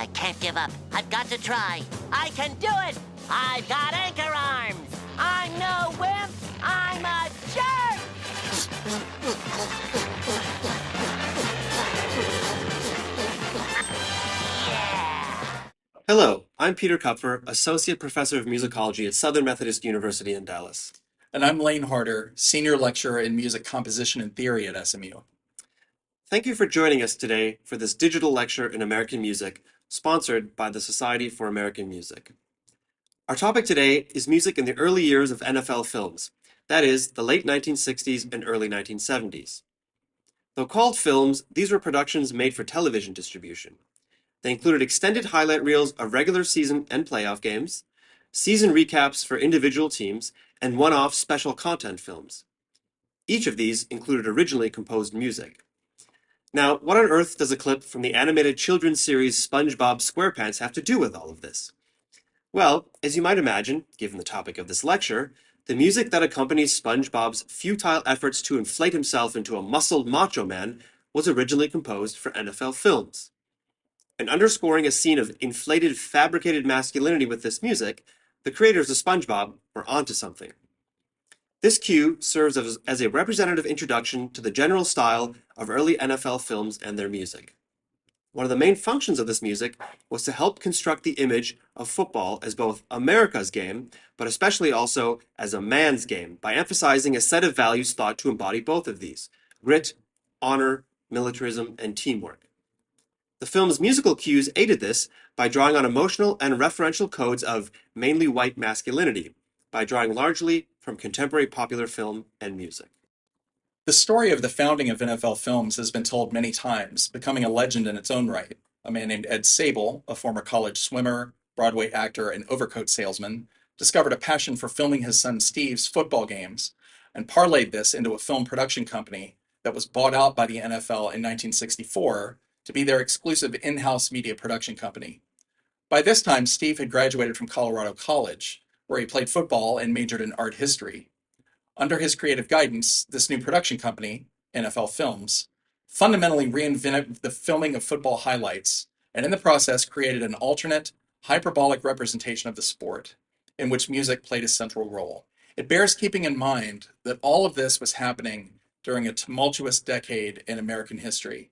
I can't give up. I've got to try. I can do it! I've got anchor arms! I'm no wimp! I'm a jerk! Yeah! Hello, I'm Peter Kupfer, Associate Professor of Musicology at Southern Methodist University in Dallas. And I'm Lane Harder, Senior Lecturer in Music Composition and Theory at SMU. Thank you for joining us today for this digital lecture in American music, sponsored by the Society for American Music. Our topic today is music in the early years of NFL films, that is, the late 1960s and early 1970s. Though called films, these were productions made for television distribution. They included extended highlight reels of regular season and playoff games, season recaps for individual teams, and one-off special content films. Each of these included originally composed music. Now, what on earth does a clip from the animated children's series SpongeBob SquarePants have to do with all of this? Well, as you might imagine, given the topic of this lecture, the music that accompanies SpongeBob's futile efforts to inflate himself into a muscled macho man was originally composed for NFL films. And underscoring a scene of inflated, fabricated masculinity with this music, the creators of SpongeBob were onto something. This cue serves as a representative introduction to the general style of early NFL films and their music. One of the main functions of this music was to help construct the image of football as both America's game, but especially also as a man's game, by emphasizing a set of values thought to embody both of these: grit, honor, militarism, and teamwork. The film's musical cues aided this by drawing on emotional and referential codes of mainly white masculinity, by drawing largely from contemporary popular film and music. The story of the founding of NFL Films has been told many times, becoming a legend in its own right. A man named Ed Sabol, a former college swimmer, Broadway actor, and overcoat salesman, discovered a passion for filming his son Steve's football games and parlayed this into a film production company that was bought out by the NFL in 1964 to be their exclusive in-house media production company. By this time, Steve had graduated from Colorado College, where he played football and majored in art history. Under his creative guidance, this new production company, NFL Films, fundamentally reinvented the filming of football highlights, and in the process created an alternate, hyperbolic representation of the sport, in which music played a central role. It bears keeping in mind that all of this was happening during a tumultuous decade in American history.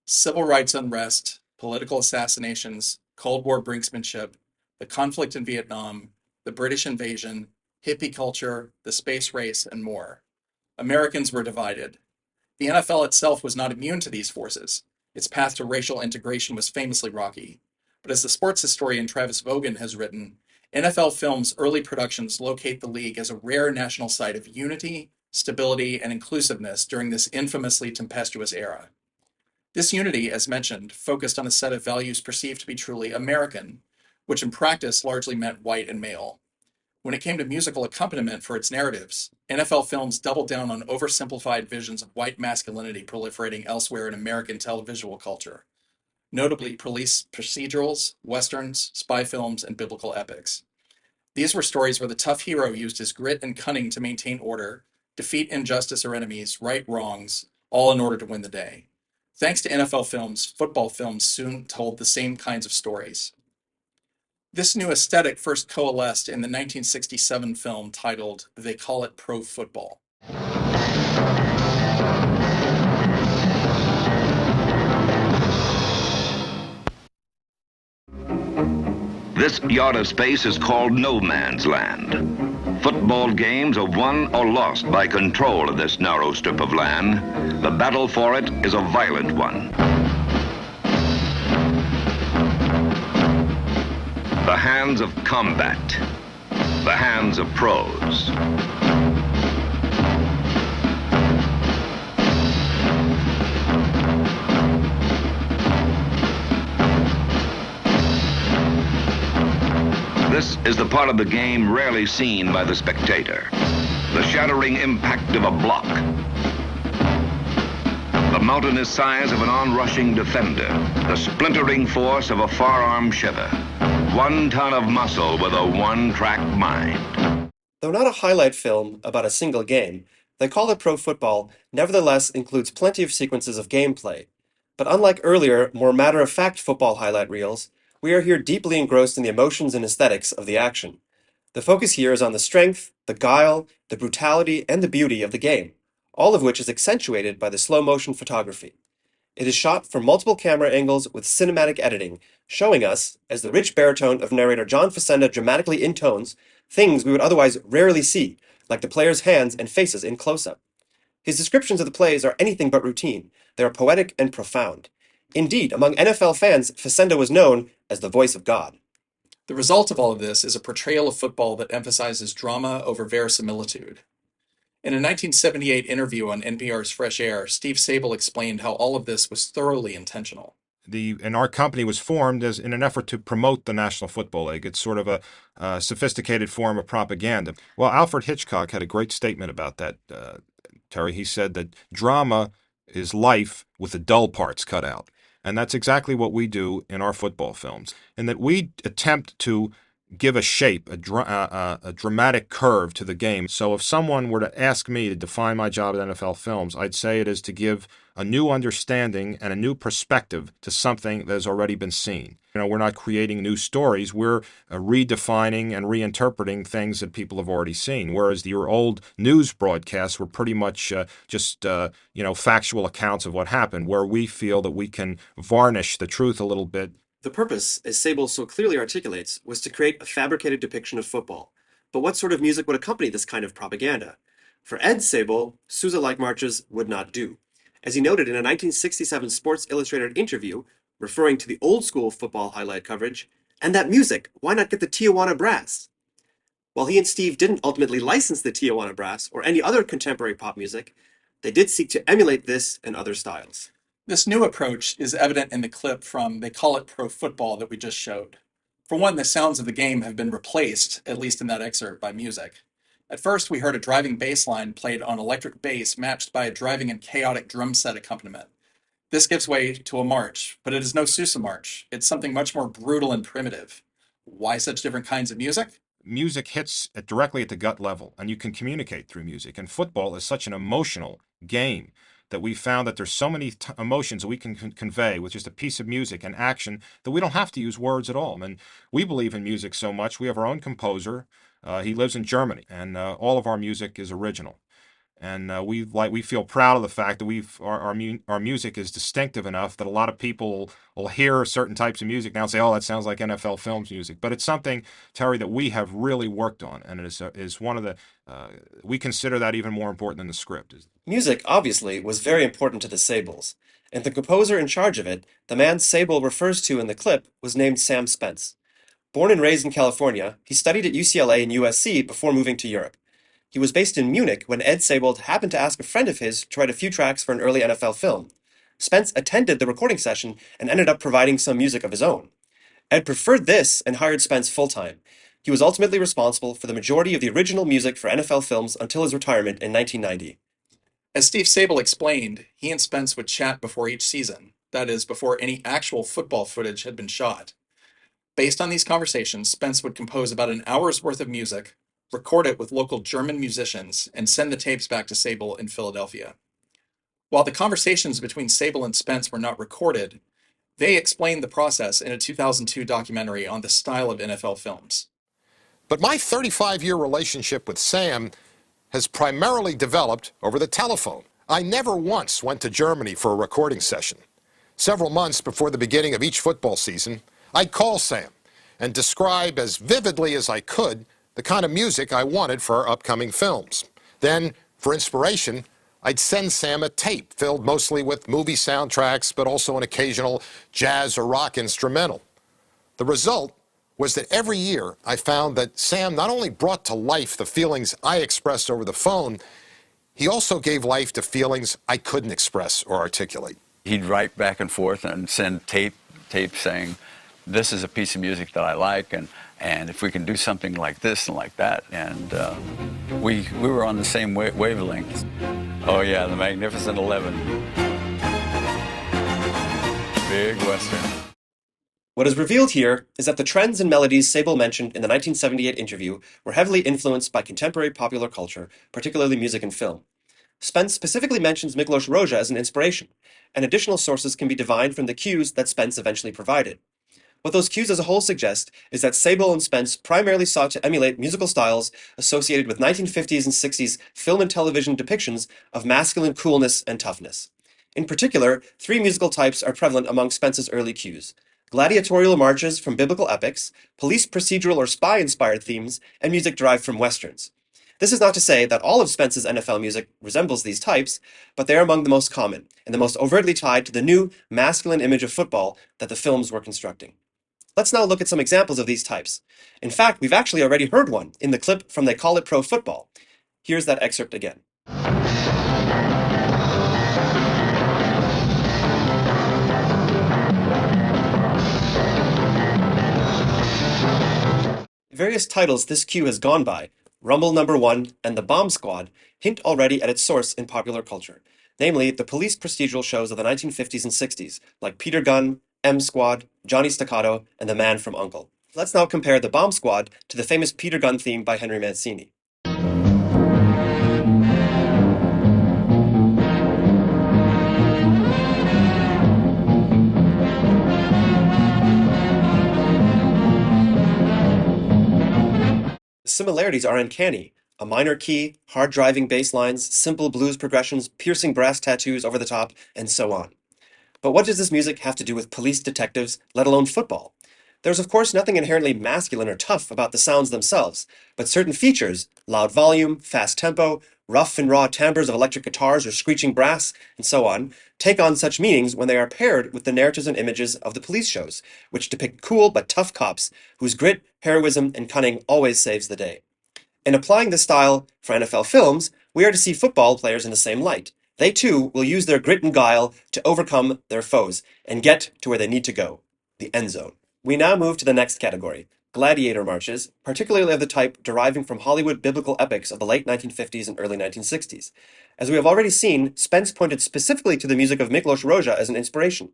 Civil rights unrest, political assassinations, Cold War brinksmanship, the conflict in Vietnam, the British invasion, hippie culture, the space race, and more. Americans were divided. The NFL itself was not immune to these forces. Its path to racial integration was famously rocky. But as the sports historian Travis Vogan has written, NFL Films' early productions locate the league as a rare national site of unity, stability, and inclusiveness during this infamously tempestuous era. This unity, as mentioned, focused on a set of values perceived to be truly American, which in practice largely meant white and male. When it came to musical accompaniment for its narratives, NFL Films doubled down on oversimplified visions of white masculinity proliferating elsewhere in American televisual culture, notably police procedurals, westerns, spy films, and biblical epics. These were stories where the tough hero used his grit and cunning to maintain order, defeat injustice or enemies, right wrongs, all in order to win the day. Thanks to NFL Films, football films soon told the same kinds of stories. This new aesthetic first coalesced in the 1967 film titled They Call It Pro Football. This yard of space is called no man's land. Football games are won or lost by control of this narrow strip of land. The battle for it is a violent one. The hands of combat, the hands of pros. This is the part of the game rarely seen by the spectator. The shattering impact of a block. The mountainous size of an onrushing defender. The splintering force of a forearm shiver. 1 ton of muscle with a one-track mind. Though not a highlight film about a single game, They Call It Pro Football nevertheless includes plenty of sequences of gameplay. But unlike earlier, more matter-of-fact football highlight reels, we are here deeply engrossed in the emotions and aesthetics of the action. The focus here is on the strength, the guile, the brutality, and the beauty of the game, all of which is accentuated by the slow-motion photography. It is shot from multiple camera angles with cinematic editing, showing us, as the rich baritone of narrator John Facenda dramatically intones, things we would otherwise rarely see, like the players' hands and faces in close-up. His descriptions of the plays are anything but routine. They are poetic and profound. Indeed, among NFL fans, Facenda was known as the voice of God. The result of all of this is a portrayal of football that emphasizes drama over verisimilitude. In a 1978 interview on NPR's Fresh Air, Steve Sabol explained how all of this was thoroughly intentional. And our company was formed as in an effort to promote the National Football League. It's sort of a sophisticated form of propaganda. Well, Alfred Hitchcock had a great statement about that, Terry. He said that drama is life with the dull parts cut out. And that's exactly what we do in our football films, in that we attempt to give a shape, a dramatic curve to the game. So if someone were to ask me to define my job at NFL Films, I'd say it is to give a new understanding and a new perspective to something that has already been seen. We're not creating new stories. We're redefining and reinterpreting things that people have already seen, whereas your old news broadcasts were pretty much just factual accounts of what happened, where we feel that we can varnish the truth a little bit. The purpose, as Sabol so clearly articulates, was to create a fabricated depiction of football. But what sort of music would accompany this kind of propaganda? For Ed Sabol, Sousa-like marches would not do. As he noted in a 1967 Sports Illustrated interview, referring to the old-school football highlight coverage, and that music, why not get the Tijuana Brass? While he and Steve didn't ultimately license the Tijuana Brass or any other contemporary pop music, they did seek to emulate this and other styles. This new approach is evident in the clip from They Call It Pro Football that we just showed. For one, the sounds of the game have been replaced, at least in that excerpt, by music. At first, we heard a driving bass line played on electric bass matched by a driving and chaotic drum set accompaniment. This gives way to a march, but it is no Sousa march. It's something much more brutal and primitive. Why such different kinds of music? Music hits directly at the gut level, and you can communicate through music. And football is such an emotional game that we found that there's so many emotions that we can convey with just a piece of music and action that we don't have to use words at all. And we believe in music so much. We have our own composer. He lives in Germany, and all of our music is original. And we feel proud of the fact that our music is distinctive enough that a lot of people will hear certain types of music now and say, "Oh, that sounds like NFL Films music." But it's something, Terry, that we have really worked on, and it is one of the we consider that even more important than the script. Music, obviously, was very important to the Sabols, and the composer in charge of it, the man Sabol refers to in the clip, was named Sam Spence. Born and raised in California, he studied at UCLA and USC before moving to Europe. He was based in Munich when Ed Sabol happened to ask a friend of his to write a few tracks for an early NFL film. Spence attended the recording session and ended up providing some music of his own. Ed preferred this and hired Spence full-time. He was ultimately responsible for the majority of the original music for NFL films until his retirement in 1990. As Steve Sabol explained, he and Spence would chat before each season, that is, before any actual football footage had been shot. Based on these conversations, Spence would compose about an hour's worth of music, record it with local German musicians, and send the tapes back to Sabol in Philadelphia. While the conversations between Sabol and Spence were not recorded, they explained the process in a 2002 documentary on the style of NFL films. But my 35-year relationship with Sam has primarily developed over the telephone. I never once went to Germany for a recording session. Several months before the beginning of each football season, I'd call Sam and describe as vividly as I could the kind of music I wanted for our upcoming films. Then, for inspiration, I'd send Sam a tape filled mostly with movie soundtracks, but also an occasional jazz or rock instrumental. The result was that every year I found that Sam not only brought to life the feelings I expressed over the phone, he also gave life to feelings I couldn't express or articulate. He'd write back and forth and send tape saying, "This is a piece of music that I like, and if we can do something like this and like that." And we were on the same wavelength. Oh yeah, the Magnificent 11. Big Western. What is revealed here is that the trends and melodies Sabol mentioned in the 1978 interview were heavily influenced by contemporary popular culture, particularly music and film. Spence specifically mentions Miklos Rozsa as an inspiration, and additional sources can be divined from the cues that Spence eventually provided. What those cues as a whole suggest is that Sabol and Spence primarily sought to emulate musical styles associated with 1950s and 60s film and television depictions of masculine coolness and toughness. In particular, three musical types are prevalent among Spence's early cues: gladiatorial marches from biblical epics, police procedural or spy-inspired themes, and music derived from westerns. This is not to say that all of Spence's NFL music resembles these types, but they are among the most common, and the most overtly tied to the new masculine image of football that the films were constructing. Let's now look at some examples of these types. In fact, we've actually already heard one in the clip from They Call It Pro Football. Here's that excerpt again. Various titles this cue has gone by, Rumble Number 1 and The Bomb Squad, hint already at its source in popular culture, namely the police procedural shows of the 1950s and 60s, like Peter Gunn, M Squad, Johnny Staccato, and The Man from U.N.C.L.E. Let's now compare The Bomb Squad to the famous Peter Gunn theme by Henry Mancini. The similarities are uncanny. A minor key, hard-driving bass lines, simple blues progressions, piercing brass tattoos over the top, and so on. But what does this music have to do with police detectives, let alone football? There's of course nothing inherently masculine or tough about the sounds themselves, but certain features, loud volume, fast tempo, rough and raw timbres of electric guitars or screeching brass, and so on, take on such meanings when they are paired with the narratives and images of the police shows, which depict cool but tough cops whose grit, heroism, and cunning always saves the day. In applying this style for NFL films, we are to see football players in the same light. They too will use their grit and guile to overcome their foes and get to where they need to go, the end zone. We now move to the next category, gladiator marches, particularly of the type deriving from Hollywood biblical epics of the late 1950s and early 1960s. As we have already seen, Spence pointed specifically to the music of Miklos Rozsa as an inspiration.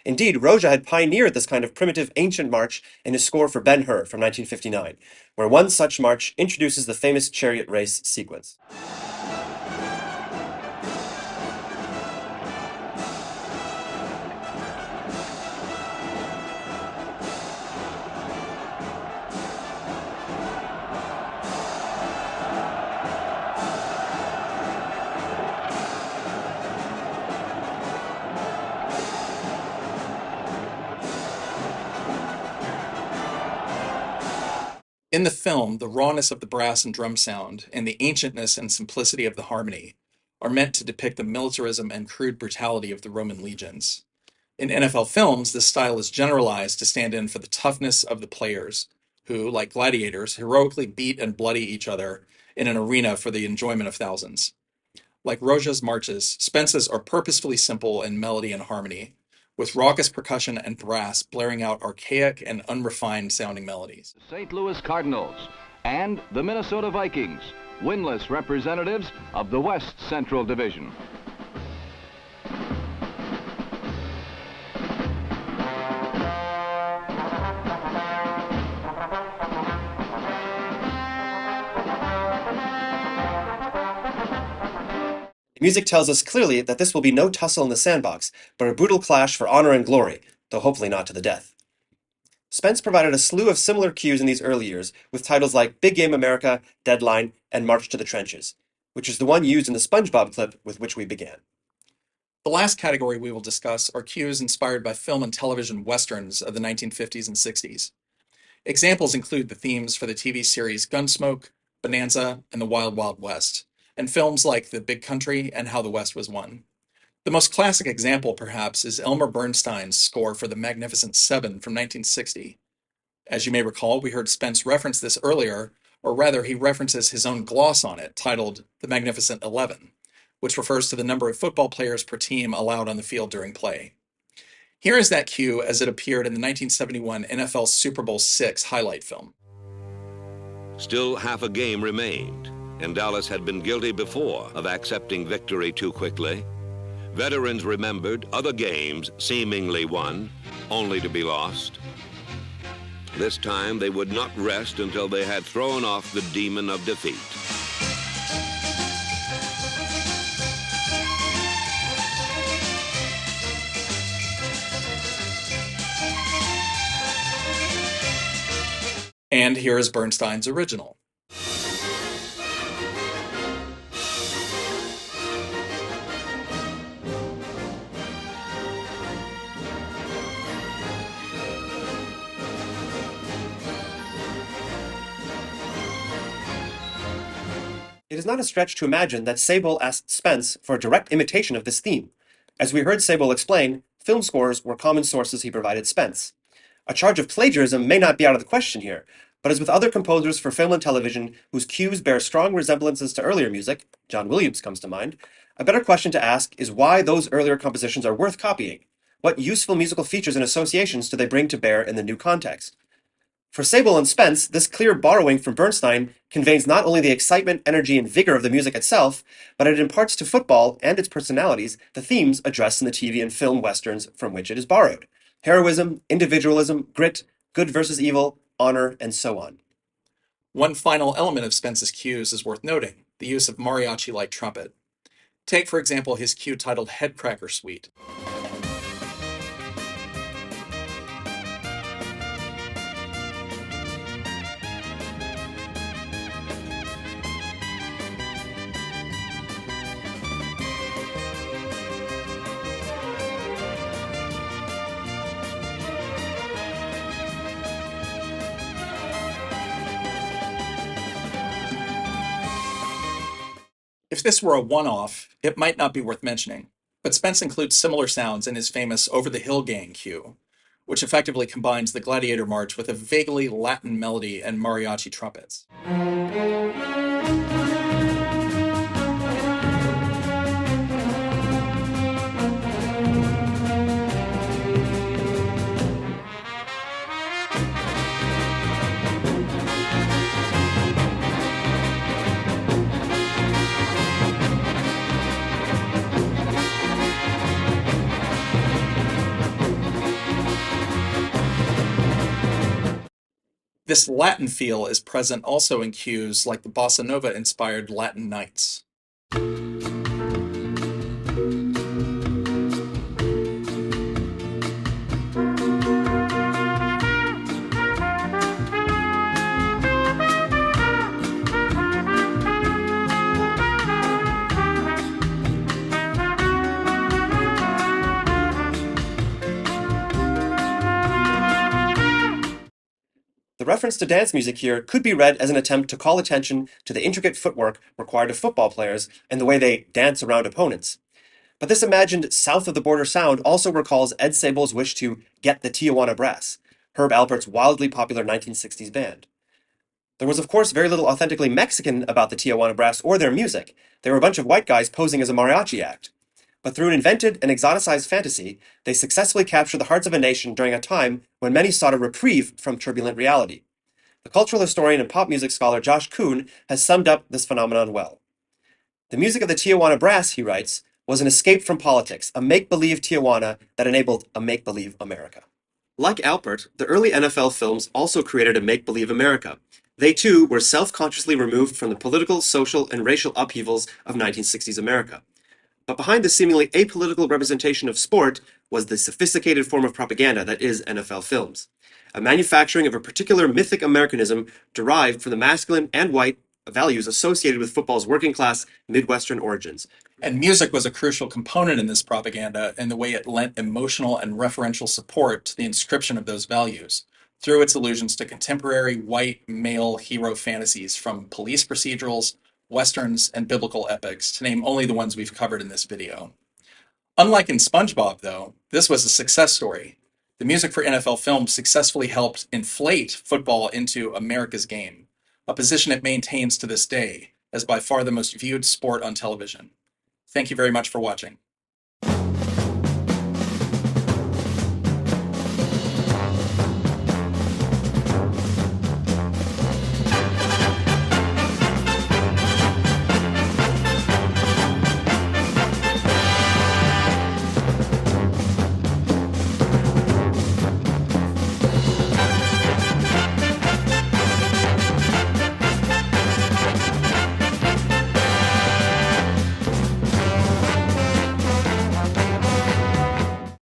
Indeed, Rozsa had pioneered this kind of primitive ancient march in his score for Ben-Hur from 1959, where one such march introduces the famous chariot race sequence. In the film, the rawness of the brass and drum sound and the ancientness and simplicity of the harmony are meant to depict the militarism and crude brutality of the Roman legions. In NFL films, this style is generalized to stand in for the toughness of the players, who, like gladiators, heroically beat and bloody each other in an arena for the enjoyment of thousands. Like Rozsa's marches, Spence's are purposefully simple in melody and harmony, with raucous percussion and brass blaring out archaic and unrefined sounding melodies. St. Louis Cardinals and the Minnesota Vikings, winless representatives of the West Central Division. The music tells us clearly that this will be no tussle in the sandbox, but a brutal clash for honor and glory, though hopefully not to the death. Spence provided a slew of similar cues in these early years, with titles like Big Game America, Deadline, and March to the Trenches, which is the one used in the SpongeBob clip with which we began. The last category we will discuss are cues inspired by film and television westerns of the 1950s and 60s. Examples include the themes for the TV series Gunsmoke, Bonanza, and The Wild Wild West, and films like The Big Country and How the West Was Won. The most classic example, perhaps, is Elmer Bernstein's score for The Magnificent Seven from 1960. As you may recall, we heard Spence reference this earlier, or rather he references his own gloss on it, titled The Magnificent 11, which refers to the number of football players per team allowed on the field during play. Here is that cue as it appeared in the 1971 NFL Super Bowl VI highlight film. Still half a game remained, and Dallas had been guilty before of accepting victory too quickly. Veterans remembered other games seemingly won, only to be lost. This time they would not rest until they had thrown off the demon of defeat. And here is Bernstein's original. It is not a stretch to imagine that Sabol asked Spence for a direct imitation of this theme. As we heard Sabol explain, film scores were common sources he provided Spence. A charge of plagiarism may not be out of the question here, but as with other composers for film and television whose cues bear strong resemblances to earlier music, John Williams comes to mind, a better question to ask is why those earlier compositions are worth copying. What useful musical features and associations do they bring to bear in the new context? For Sabol and Spence, this clear borrowing from Bernstein conveys not only the excitement, energy, and vigor of the music itself, but it imparts to football and its personalities the themes addressed in the TV and film westerns from which it is borrowed: heroism, individualism, grit, good versus evil, honor, and so on. One final element of Spence's cues is worth noting, the use of mariachi-like trumpet. Take, for example, his cue titled Headcracker Suite. If this were a one-off, it might not be worth mentioning, but Spence includes similar sounds in his famous Over the Hill Gang cue, which effectively combines the Gladiator March with a vaguely Latin melody and mariachi trumpets. This Latin feel is present also in cues like the bossa nova-inspired Latin Nights. The reference to dance music here could be read as an attempt to call attention to the intricate footwork required of football players and the way they dance around opponents. But this imagined south-of-the-border sound also recalls Ed Sabol's wish to get the Tijuana Brass, Herb Alpert's wildly popular 1960s band. There was, of course, very little authentically Mexican about the Tijuana Brass or their music. They were a bunch of white guys posing as a mariachi act. But through an invented and exoticized fantasy, they successfully captured the hearts of a nation during a time when many sought a reprieve from turbulent reality. The cultural historian and pop music scholar Josh Kuhn has summed up this phenomenon well. The music of the Tijuana Brass, he writes, was an escape from politics, a make-believe Tijuana that enabled a make-believe America. Like Alpert, the early NFL films also created a make-believe America. They too were self-consciously removed from the political, social, and racial upheavals of 1960s America. But behind the seemingly apolitical representation of sport was the sophisticated form of propaganda that is NFL films, a manufacturing of a particular mythic Americanism derived from the masculine and white values associated with football's working-class Midwestern origins. And music was a crucial component in this propaganda in the way it lent emotional and referential support to the inscription of those values, through its allusions to contemporary white male hero fantasies from police procedurals, westerns, and biblical epics, to name only the ones we've covered in this video. Unlike in SpongeBob, though, this was a success story. The music for NFL films successfully helped inflate football into America's game, a position it maintains to this day as by far the most viewed sport on television. Thank you very much for watching.